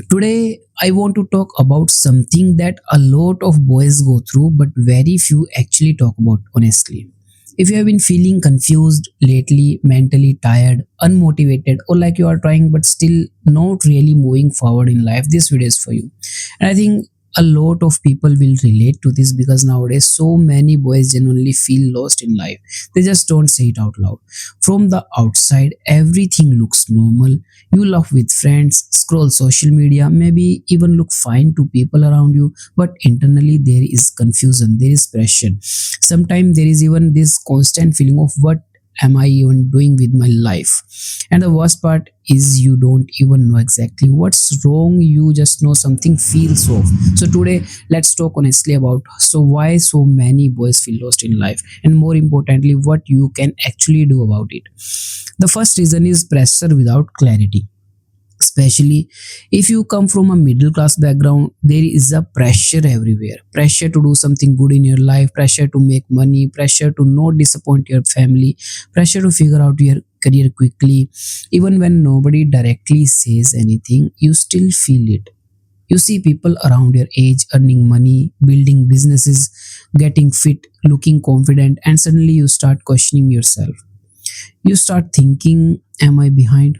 Today, I want to talk about something that a lot of boys go through, but very few actually talk about honestly. If you have been feeling confused lately, mentally tired, unmotivated, or like you are trying but still not really moving forward in life, this video is for you. And I think a lot of people will relate to this because nowadays so many boys genuinely feel lost in life. They just don't say it out loud. From the outside, everything looks normal. You laugh with friends, scroll social media, maybe even look fine to people around you, but internally there is confusion, there is pressure. Sometimes there is even this constant feeling of what am I even doing with my life? And the worst part is you don't even know exactly what's wrong, you just know something feels off. So today let's talk honestly about why so many boys feel lost in life, and more importantly what you can actually do about it. The first reason is pressure without clarity. Especially if you come from a middle class background, there is a pressure everywhere. Pressure to do something good in your life, pressure to make money, pressure to not disappoint your family, pressure to figure out your career quickly. Even when nobody directly says anything, you still feel it. You see people around your age earning money, building businesses, getting fit, looking confident, and suddenly you start questioning yourself. You start thinking, am I behind?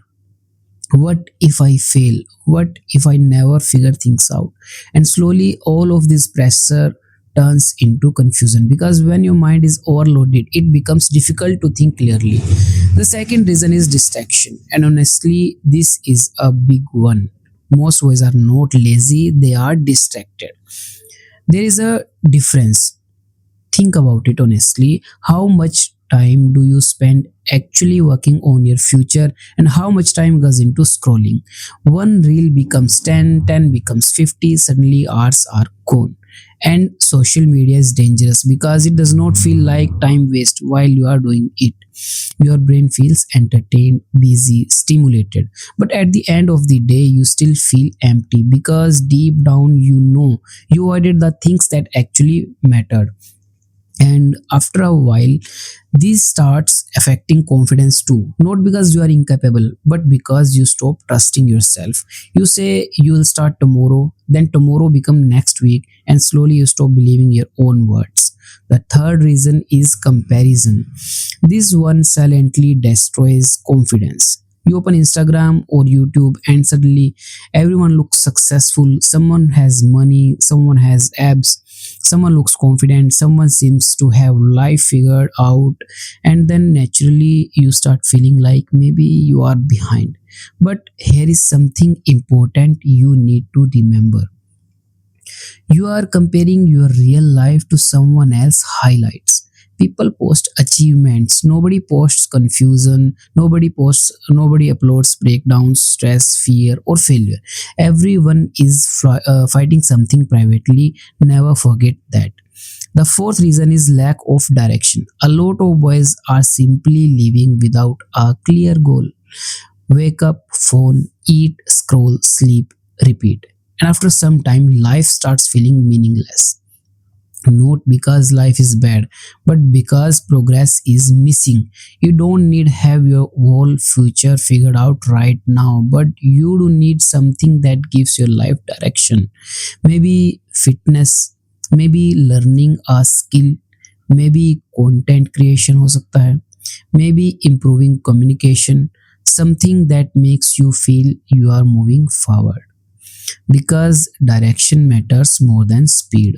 What if I fail? What if I never figure things out? And slowly all of this pressure turns into confusion, because when your mind is overloaded it becomes difficult to think clearly. The second reason is distraction, and honestly this is a big one. Most boys are not lazy, they are distracted. There is a difference. Think about it honestly. How much time do you spend actually working on your future, and how much time goes into scrolling? One reel becomes 10, 10 becomes 50, suddenly hours are gone. And social media is dangerous because it does not feel like time waste while you are doing it. Your brain feels entertained, busy, stimulated. But at the end of the day, you still feel empty because deep down you know you avoided the things that actually mattered. And after a while this starts affecting confidence too, not because you are incapable but because you stop trusting yourself. You say you will start tomorrow, then tomorrow become next week, and slowly you stop believing your own words. The third reason is comparison. This one silently destroys confidence. You open Instagram or YouTube and suddenly everyone looks successful. Someone has money, someone has abs, someone looks confident, someone seems to have life figured out. And then naturally you start feeling like maybe you are behind. But here is something important you need to remember. You are comparing your real life to someone else's highlights. People post achievements, nobody posts confusion, nobody uploads breakdowns, stress, fear, or failure. Everyone is fighting something privately. Never forget that. The fourth reason is lack of direction. A lot of boys are simply living without a clear goal. Wake up, phone, eat, scroll, sleep, repeat. And after some time, life starts feeling meaningless. Not because life is bad, but because progress is missing. You don't need have your whole future figured out right now, but you do need something that gives your life direction. Maybe fitness, maybe learning a skill, maybe content creation हो सकता है, maybe improving communication, something that makes you feel you are moving forward, because direction matters more than speed.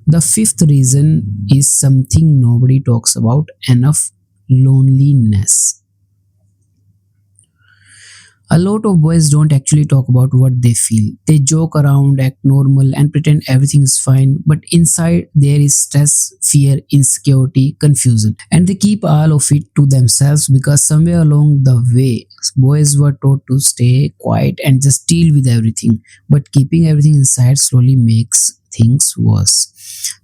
The fifth reason is something nobody talks about enough: loneliness. A lot of boys don't actually talk about what they feel. They joke around, act normal, and pretend everything is fine, but inside there is stress, fear, insecurity, confusion. And they keep all of it to themselves because somewhere along the way, boys were taught to stay quiet and just deal with everything. But keeping everything inside slowly makes things worse.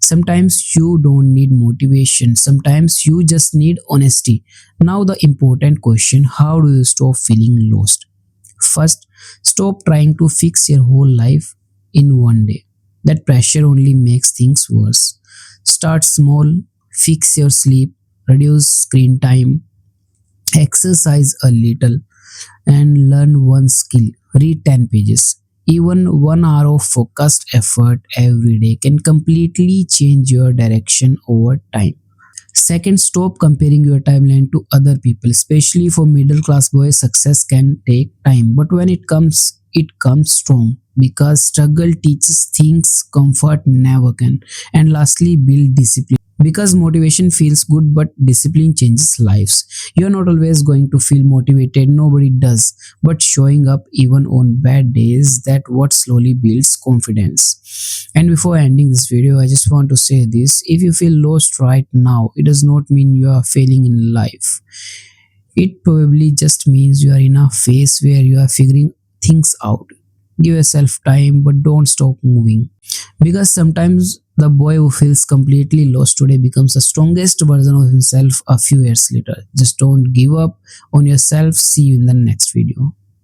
Sometimes you don't need motivation, sometimes you just need honesty. Now, the important question: how do you stop feeling lost? First, stop trying to fix your whole life in one day. That pressure only makes things worse. Start small, fix your sleep, reduce screen time, exercise a little, and learn one skill. Read 10 pages. Even 1 hour of focused effort every day can completely change your direction over time. Second, stop comparing your timeline to other people. Especially for middle class boys, success can take time, but when it comes strong because struggle teaches things comfort never can. And lastly, build discipline because motivation feels good but discipline changes lives. You're not always going to feel motivated, nobody does, but showing up even on bad days, that what slowly builds confidence. And before ending this video, I just want to say this: if you feel lost right now, it does not mean you are failing in life. It probably just means you are in a phase where you are figuring things out. Give yourself time, but don't stop moving. Because sometimes the boy who feels completely lost today becomes the strongest version of himself a few years later. Just don't give up on yourself. See you in the next video.